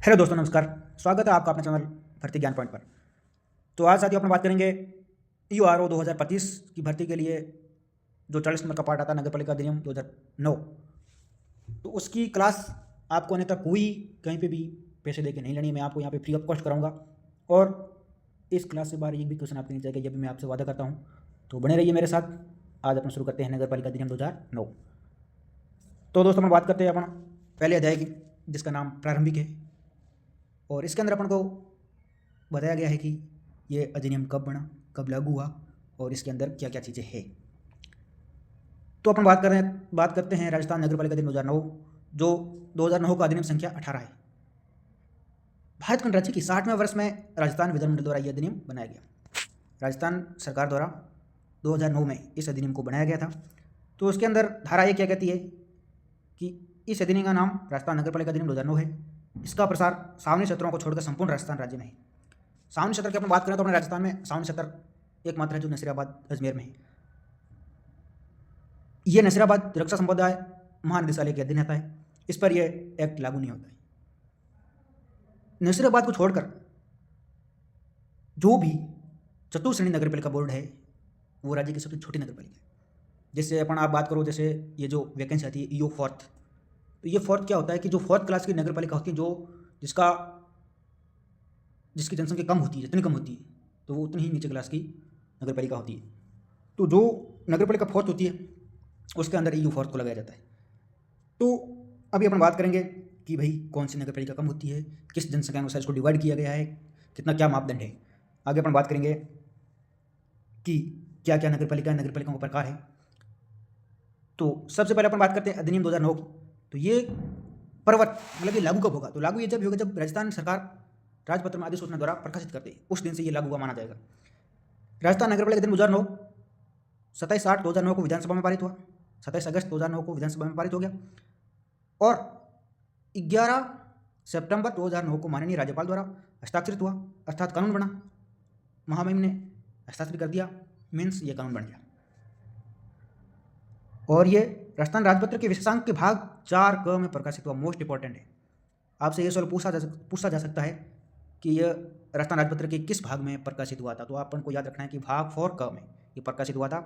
Hello दोस्तों, नमस्कार। स्वागत है आपका अपने चैनल भर्ती ज्ञान पॉइंट पर। तो आज साथियों अपन बात करेंगे ईओआरओ 2025 की भर्ती के लिए जो 40 नंबर का पार्ट आता है नगर पालिका अधिनियम 2009। तो उसकी क्लास आपको अन्यथा कोई कहीं पे भी पैसे दे के नहीं लेनी है। मैं आपको यहाँ पे फ्री ऑफ कॉस्ट कराऊंगा और इस क्लास से बाहर एक भी क्वेश्चन आपके नहीं जाएगा, ये भी मैं आपसे वादा करता हूँ। तो बने रहिए मेरे साथ। आज अपन शुरू करते हैं नगर पालिका अधिनियम 2009। तो दोस्तों अपन बात करते हैं अपन पहले अध्याय की, जिसका नाम प्रारंभिक है। और इसके अंदर अपन को बताया गया है कि ये अधिनियम कब बना, कब लागू हुआ और इसके अंदर क्या क्या चीज़ें हैं। तो अपन बात करते हैं राजस्थान नगर पालिका अधिनियम 2009, जो 2009 का अधिनियम संख्या 18 है। भारत गणराज्य की 60वें वर्ष में राजस्थान विधानमंडल द्वारा यह अधिनियम बनाया गया। राजस्थान सरकार द्वारा 2009 में इस अधिनियम को बनाया गया था। तो उसके अंदर धारा ये क्या कहती है कि इस अधिनियम का नाम राजस्थान नगर पालिका अधिनियम 2009 है। इसका प्रसार सावनी क्षेत्रों को छोड़कर संपूर्ण राजस्थान राज्य में है। सावनी क्षेत्र की अपन बात करें तो अपने राजस्थान में सावनी क्षेत्र एकमात्र है जो नसीराबाद अजमेर में है। यह नसीराबाद रक्षा संप्रदाय महानिदेशालय के अधीन आता है। इस पर यह एक्ट लागू नहीं होता है। नसीराबाद को छोड़कर जो भी चतुश्रेणी नगर पालिका बोर्ड है वो राज्य की सबसे छोटी नगर पालिका है। जैसे अपन आप बात करो, जैसे ये जो वैकेंसी आती है ईओ फोर्थ, तो ये फोर्थ क्या होता है कि जो फोर्थ क्लास की नगर पालिका होती है, जो जिसकी जनसंख्या कम होती है, जितनी कम होती है तो वो उतनी ही नीचे क्लास की नगर पालिका होती है। तो जो नगर पालिका फोर्थ होती है उसके अंदर ईओ फोर्थ को लगाया जाता है। तो अभी अपन बात करेंगे कि भाई कौन सी नगर पालिका कम होती है, किस जनसंख्या अनुसार इसको डिवाइड किया गया है, कितना क्या मापदंड है। आगे अपन बात करेंगे कि क्या क्या नगर पालिकाओं का प्रकार है। तो सबसे पहले अपन बात करते हैं अधिनियम 2009 की। तो ये प्रवर्त मतलब ये लागू कब होगा, तो लागू ये जब होगा जब राजस्थान सरकार राजपत्र में अधिसूचना द्वारा प्रकाशित करते हैं, उस दिन से ये लागू हुआ माना जाएगा। राजस्थान नगर पालिका अधिनियम 2009 27/8/2009 को विधानसभा में पारित हुआ। 27 अगस्त 2009 को विधानसभा में पारित हो गया और 11 सितंबर 2009 को माननीय राज्यपाल द्वारा हस्ताक्षरित हुआ, अर्थात कानून बना। महामहिम ने हस्ताक्षर कर दिया, मीन्स ये कानून बन गया। और ये राजस्थान राजपत्र के विशेषांक के भाग 4 क में प्रकाशित हुआ। मोस्ट इंपॉर्टेंट है, आपसे ये सवाल पूछा जा सकता है कि यह राजस्थान राजपत्र के किस भाग में प्रकाशित हुआ था। तो अपन को याद रखना है कि भाग 4 क में ये प्रकाशित हुआ था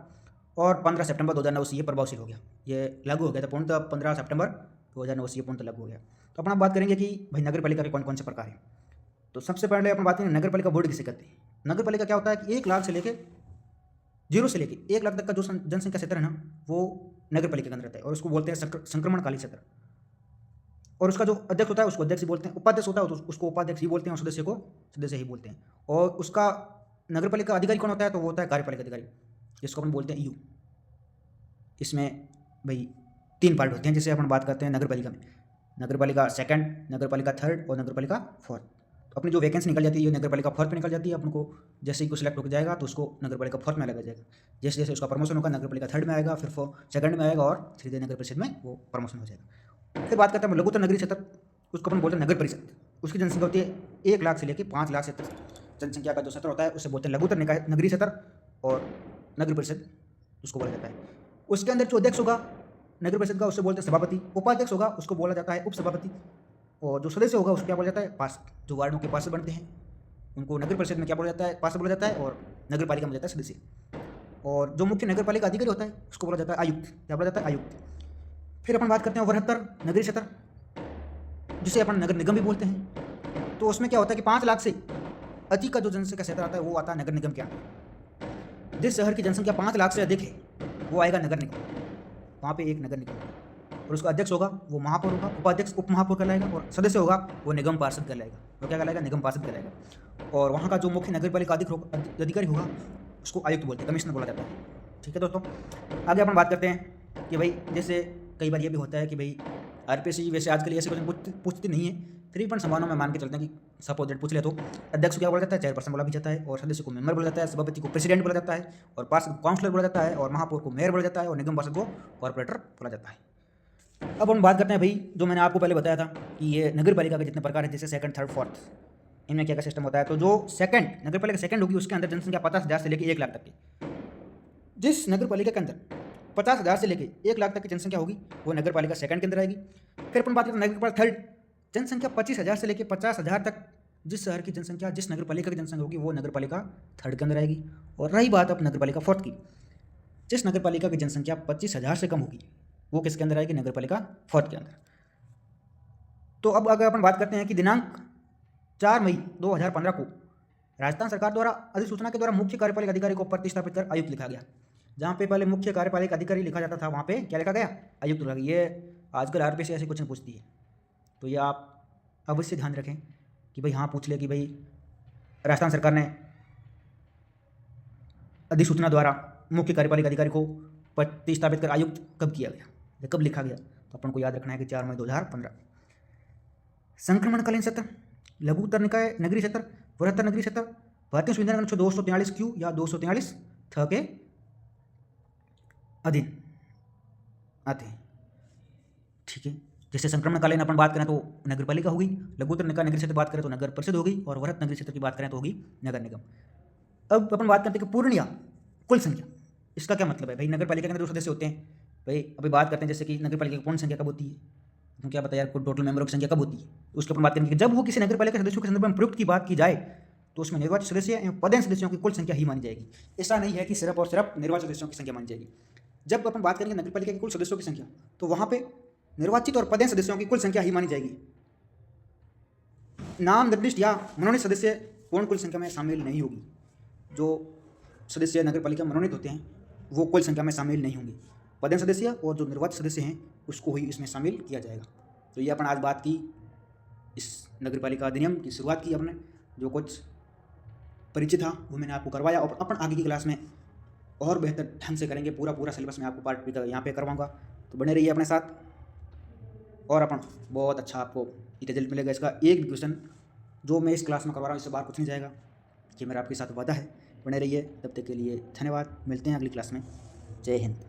और 15 सितंबर 2009 से ये प्रभावशील हो गया, ये लागू हो गया था पूर्णतः 15 सितंबर 2009 से ये पूर्णतः लागू हो गया। तो अपन बात करेंगे कि भाई नगर पालिका के कौन कौन से प्रकार हैं। तो सबसे पहले अपन बात करेंगे नगर पालिका बोर्ड किसे कहते हैं। नगर पालिका क्या होता है कि 1 लाख से लेके 1 लाख तक का जो जनसंख्या क्षेत्र है ना, वो नगर पालिका के अंदर रहता है और उसको बोलते हैं संक्रमणकाली क्षेत्र। और उसका जो अध्यक्ष होता है उसको अध्यक्ष ही बोलते हैं, उपाध्यक्ष होता है तो उसको उपाध्यक्ष ही बोलते हैं और सदस्य को सदस्य ही बोलते हैं। और उसका नगर पालिका अधिकारी कौन होता है, तो वो होता है कार्यपालिका अधिकारी, जिसको अपन बोलते हैं ईयू। इसमें भाई 3 पार्ट होते हैं। जैसे अपन बात करते हैं नगर पालिका में, नगर पालिका सेकंड, नगर पालिका थर्ड और नगर पालिका फोर्थ। तो अपनी जो वैकेंसी निकल जाती है ये नगर पालिका फोर्थ में निकल जाती है। अपन को जैसे ही को सिलेक्ट होकर जाएगा तो उसको नगर पालिका फोर्थ में लगा जाएगा। जैसे जैसे उसका प्रमोशन होगा नगर पालिका थर्ड में आएगा, फिर सेकंड में आएगा और सीधे नगर परिषद में वो प्रमोशन हो जाएगा। फिर बात करते हैं लघुत्तर नगरीय क्षेत्र, उसको अपन बोलते हैं नगर परिषद। उसकी जनसंख्या होती है 1 लाख से लेकर 5 लाख से जनसंख्या का जो क्षेत्र होता है उसे बोलते हैं लघुत्तर नगरीय क्षेत्र और नगर परिषद उसको बोला जाता है। उसके अंदर जो अध्यक्ष होगा नगर परिषद का उससे बोलते हैं सभापति, उपाध्यक्ष होगा उसको बोला जाता है उपसभापति और जो सदस्य होगा उसको क्या बोला जाता है पार्षद। जो वार्डों के पार्षद बनते हैं उनको नगर परिषद में क्या बोला जाता है, पार्षद बोला जाता है और नगर पालिका में जाता है सदस्य। और जो मुख्य नगर पालिका अधिकारी होता है उसको बोला जाता है आयुक्त, क्या बोला जाता है आयुक्त। फिर अपन बात करते हैं वृहत्तर नगरीय क्षेत्र, जिसे अपन नगर निगम भी बोलते हैं। तो उसमें क्या होता है कि 5 लाख से अधिक का जो जनसंख्या क्षेत्र आता है वो आता है नगर निगम के अंदर। जिस शहर की जनसंख्या 5 लाख से अधिक है वो आएगा नगर निगम, वहाँ पे एक नगर निगम और उसका अध्यक्ष होगा वो महापौर होगा, उपाध्यक्ष उप महापौर कहलाएगा और सदस्य होगा वो निगम पार्षद कहलाएगा। वो क्या कहलाएगा, निगम पार्षद कहलाएगा। और वहाँ का जो मुख्य नगर पालिका अधिकारी होगा उसको आयुक्त बोलते हैं, कमिश्नर बोला जाता है। ठीक है दोस्तों, आगे अपन बात करते हैं कि भाई जैसे कई बार ये भी होता है कि भाई आरपीएससी वैसे आजकल ऐसे क्वेश्चन पूछती नहीं है, फिर भी संभावना में मान के चलते हैं कि सपोज दैट पूछ ले तो अध्यक्ष को क्या बोला जाता है, चेयरपर्सन बोला भी जाता है और सदस्य को मेंबर बोला जाता है, सभापति को प्रेसिडेंट बोला जाता है और पार्षद को काउंसलर बोला जाता है और महापौर को मेयर बोला जाता है और निगम पार्षद को कॉर्पोरेटर बोला जाता है। अब हम बात करते हैं भाई जो मैंने आपको पहले बताया था कि ये नगर पालिका के जितने प्रकार हैं जैसे सेकंड, थर्ड, फोर्थ, इनमें क्या क्या सिस्टम होता है। तो जो सेकंड नगर पालिका सेकंड होगी उसके अंदर जनसंख्या 50,000 से लेकर 1 लाख तक की। जिस नगर पालिका के अंदर 50,000 से लेकर 1 लाख तक की जनसंख्या होगी वो नगर पालिका सेकंड के अंदर आएगी। फिर अपन बात करते हैं नगर पालिका थर्ड, जनसंख्या 25,000 से लेकर 50,000 तक जिस शहर की जनसंख्या, जिस नगर पालिका की जनसंख्या होगी वो नगर पालिका थर्ड के अंदर आएगी। और रही बात अब नगर पालिका फोर्थ की, जिस नगर पालिका की जनसंख्या 25,000 से कम होगी वो किसके अंदर आएगी? नगर पालिका फोर्थ के अंदर। तो अब अगर अपन बात करते हैं कि दिनांक 4 मई 2015 को राजस्थान सरकार द्वारा अधिसूचना के द्वारा मुख्य कार्यपालिक अधिकारी को प्रतिस्थापित कर आयुक्त लिखा गया। जहाँ पे पहले मुख्य कार्यपालिक अधिकारी लिखा जाता था वहाँ पे क्या लिखा गया? आयुक्त लिखा गया। ये आजकल आरपीएससी ऐसे क्वेश्चन पूछती है, तो ये आप अवश्य ध्यान रखें कि भाई हाँ पूछ ले कि भाई राजस्थान सरकार ने अधिसूचना द्वारा मुख्य कार्यपालिक अधिकारी को प्रतिस्थापित कर आयुक्त कब किया गया या कब लिखा गया? तो अपन को याद रखना है कि 4 मई 2015। संक्रमणकालीन सत्र, लघुतर निकाय नगरीय सत्र, बृहत्तर नगरीय सत्र भारतीय संविधान अनुच्छेद 243 क्यू या 243 थ के अधीन आते हैं। ठीक है, जैसे संक्रमणकालीन अपन बात करें तो नगर पालिका होगी, लघुतर निकाय नगरीय क्षेत्र बात करें तो नगर परिषद होगी, और वृहत नगरीय क्षेत्र की बात करें तो होगी नगर निगम। अब अपन बात करते हैं कि पूर्णिया कुल संख्या, इसका क्या मतलब है? भाई नगर पालिका के अंदर जो सदस्य होते हैं, भाई अभी बात करते हैं जैसे कि नगर पालिका की पूर्ण संख्या कब होती है, तुम क्या बताया यार टोटल मेंबरों की संख्या कब होती है, उसके अपन बात करेंगे कि जब वो किसी नगर पालिका सदस्यों के संदर्भ में प्रयुक्त की बात की जाए तो उसमें निर्वाचित सदस्य एवं पदेन सदस्यों की कुल संख्या ही मानी जाएगी। ऐसा नहीं है कि सिर्फ और सिर्फ निर्वाचित सदस्यों की संख्या मानी जाएगी। जब अपन बात करेंगे नगर पालिका के कुल सदस्यों की संख्या तो वहाँ पे निर्वाचित और पदेन सदस्यों की कुल संख्या ही मानी जाएगी। नाम निर्दिष्ट या मनोनीत सदस्य पूर्ण कुल संख्या में शामिल नहीं होगी। जो सदस्य नगर पालिका मनोनीत होते हैं वो कुल संख्या में शामिल नहीं होंगे। पदेन सदस्य और जो निर्वाचित सदस्य हैं उसको ही इसमें शामिल किया जाएगा। तो ये अपन आज बात की, इस नगर पालिका अधिनियम की शुरुआत की अपने, जो कुछ परिचय था वो मैंने आपको करवाया, और अपन आगे की क्लास में और बेहतर ढंग से करेंगे। पूरा सिलेबस में आपको पार्ट भी यहाँ पे करवाऊंगा, तो बने रहिए अपने साथ, और अपन बहुत अच्छा आपको रिजल्ट मिलेगा। इसका एक भी क्वेश्चन जो मैं इस क्लास में करवा रहा हूँ इससे बाहर कुछ नहीं जाएगा, ये मेरा आपके साथ वादा है। बने रहिए, तब तक के लिए धन्यवाद। मिलते हैं अगली क्लास में। जय हिंद।